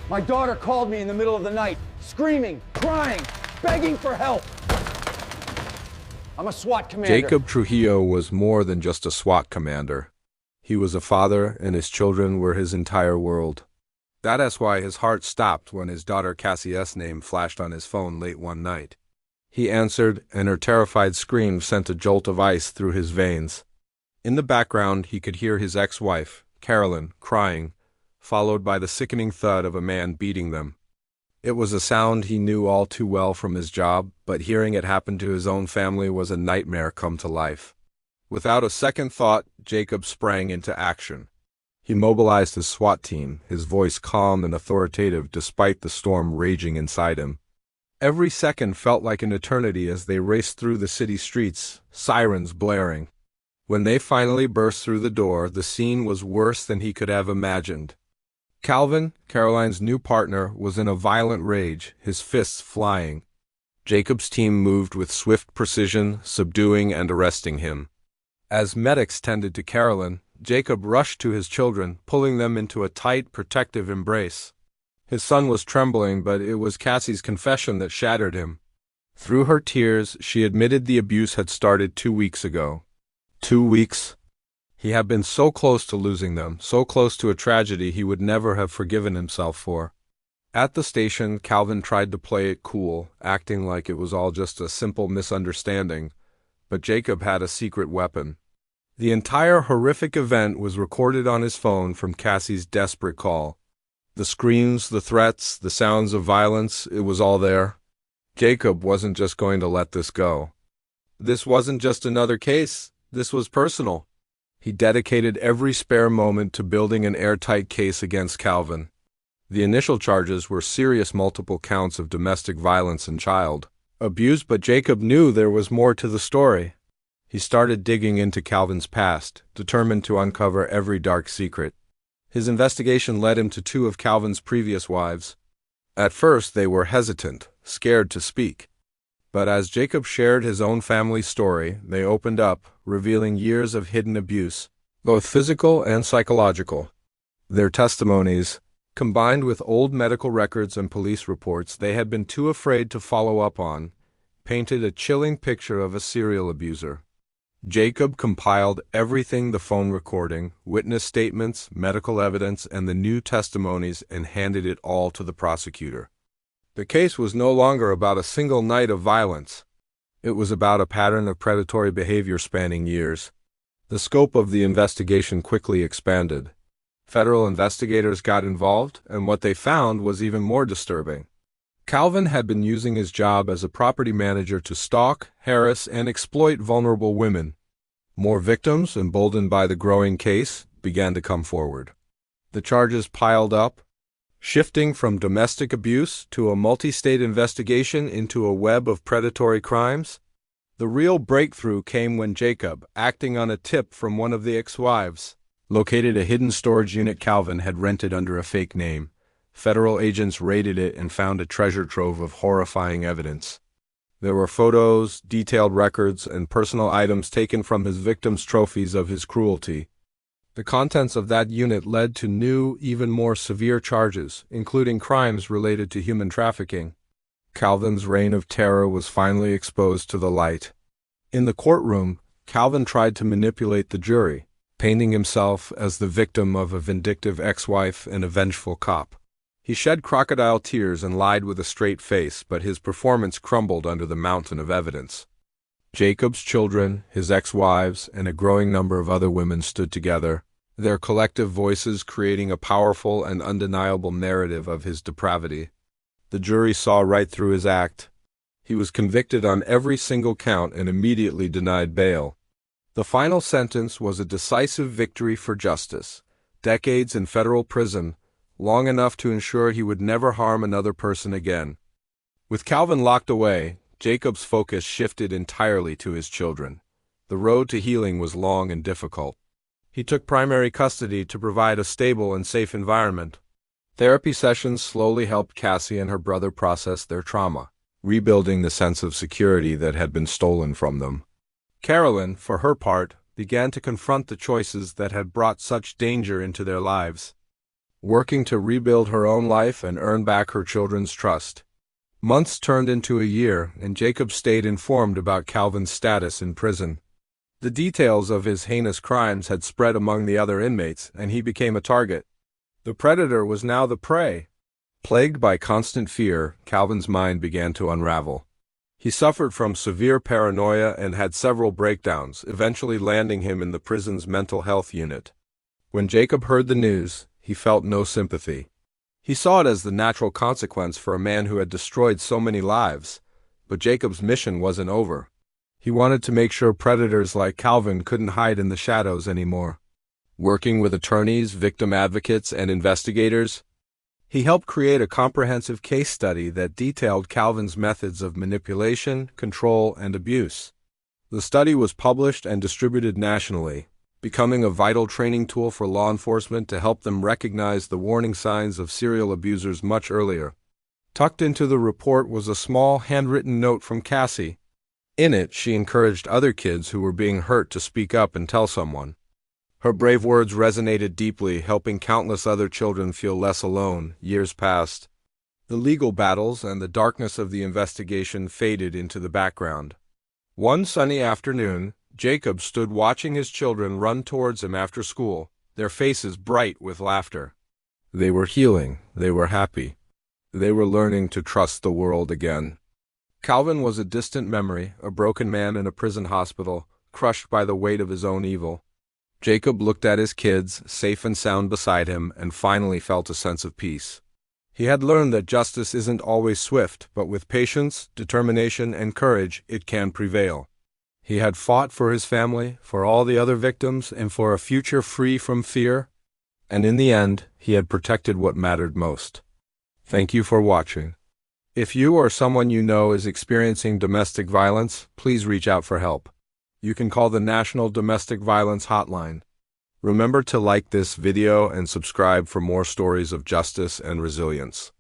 My daughter called me in the middle of the night, screaming, crying, begging for help. I'm a SWAT commander. Jacob Trujillo was more than just a SWAT commander. He was a father, and his children were his entire world. That's why his heart stopped when his daughter Cassie's name flashed on his phone late one night. He answered, and her terrified scream sent a jolt of ice through his veins. In the background, he could hear his ex-wife, Carolyn, crying, followed by the sickening thud of a man beating them. It was a sound he knew all too well from his job, but hearing it happen to his own family was a nightmare come to life. Without a second thought, Jacob sprang into action. He mobilized his SWAT team, his voice calm and authoritative despite the storm raging inside him. Every second felt like an eternity as they raced through the city streets, sirens blaring. When they finally burst through the door, the scene was worse than he could have imagined. Calvin, Caroline's new partner, was in a violent rage, his fists flying. Jacob's team moved with swift precision, subduing and arresting him. As medics tended to Carolyn, Jacob rushed to his children, pulling them into a tight, protective embrace. His son was trembling, but it was Cassie's confession that shattered him. Through her tears, she admitted the abuse had started 2 weeks ago. 2 weeks? He had been so close to losing them, so close to a tragedy he would never have forgiven himself for. At the station, Calvin tried to play it cool, acting like it was all just a simple misunderstanding, but Jacob had a secret weapon. The entire horrific event was recorded on his phone from Cassie's desperate call. The screams, the threats, the sounds of violence, it was all there. Jacob wasn't just going to let this go. This wasn't just another case, this was personal. He dedicated every spare moment to building an airtight case against Calvin. The initial charges were serious multiple counts of domestic violence and child abuse, but Jacob knew there was more to the story. He started digging into Calvin's past, determined to uncover every dark secret. His investigation led him to 2 of Calvin's previous wives. At first, they were hesitant, scared to speak. But as Jacob shared his own family's story, they opened up, revealing years of hidden abuse, both physical and psychological. Their testimonies, combined with old medical records and police reports they had been too afraid to follow up on, painted a chilling picture of a serial abuser. Jacob compiled everything: the phone recording, witness statements, medical evidence, and the new testimonies, and handed it all to the prosecutor. The case was no longer about a single night of violence. It was about a pattern of predatory behavior spanning years. The scope of the investigation quickly expanded. Federal investigators got involved, and what they found was even more disturbing. Calvin had been using his job as a property manager to stalk, harass, and exploit vulnerable women. More victims, emboldened by the growing case, began to come forward. The charges piled up, shifting from domestic abuse to a multi-state investigation into a web of predatory crimes. The real breakthrough came when Jacob, acting on a tip from one of the ex-wives, located a hidden storage unit Calvin had rented under a fake name. Federal agents raided it and found a treasure trove of horrifying evidence. There were photos, detailed records, and personal items taken from his victims' trophies of his cruelty. The contents of that unit led to new, even more severe charges, including crimes related to human trafficking. Calvin's reign of terror was finally exposed to the light. In the courtroom, Calvin tried to manipulate the jury, painting himself as the victim of a vindictive ex-wife and a vengeful cop. He shed crocodile tears and lied with a straight face, but his performance crumbled under the mountain of evidence. Jacob's children, his ex-wives, and a growing number of other women stood together, their collective voices creating a powerful and undeniable narrative of his depravity. The jury saw right through his act. He was convicted on every single count and immediately denied bail. The final sentence was a decisive victory for justice. Decades in federal prison, long enough to ensure he would never harm another person again. With Calvin locked away, Jacob's focus shifted entirely to his children. The road to healing was long and difficult. He took primary custody to provide a stable and safe environment. Therapy sessions slowly helped Cassie and her brother process their trauma, rebuilding the sense of security that had been stolen from them. Carolyn, for her part, began to confront the choices that had brought such danger into their lives. working to rebuild her own life and earn back her children's trust. Months turned into a year, and Jacob stayed informed about Calvin's status in prison. The details of his heinous crimes had spread among the other inmates, and he became a target. The predator was now the prey. Plagued by constant fear, Calvin's mind began to unravel. He suffered from severe paranoia and had several breakdowns, eventually landing him in the prison's mental health unit. When Jacob heard the news, he felt no sympathy. He saw it as the natural consequence for a man who had destroyed so many lives, but Jacob's mission wasn't over. He wanted to make sure predators like Calvin couldn't hide in the shadows anymore. Working with attorneys, victim advocates, and investigators, he helped create a comprehensive case study that detailed Calvin's methods of manipulation, control, and abuse. The study was published and distributed nationally, becoming a vital training tool for law enforcement to help them recognize the warning signs of serial abusers much earlier. Tucked into the report was a small handwritten note from Cassie. In it, she encouraged other kids who were being hurt to speak up and tell someone. Her brave words resonated deeply, helping countless other children feel less alone. Years passed. The legal battles and the darkness of the investigation faded into the background. One sunny afternoon, Jacob stood watching his children run towards him after school, their faces bright with laughter. They were healing. They were happy. They were learning to trust the world again. Calvin was a distant memory, a broken man in a prison hospital, crushed by the weight of his own evil. Jacob looked at his kids, safe and sound beside him, and finally felt a sense of peace. He had learned that justice isn't always swift, but with patience, determination, and courage, it can prevail. He had fought for his family, for all the other victims, and for a future free from fear. And in the end, he had protected what mattered most. Thank you for watching. If you or someone you know is experiencing domestic violence, please reach out for help. You can call the National Domestic Violence Hotline. Remember to like this video and subscribe for more stories of justice and resilience.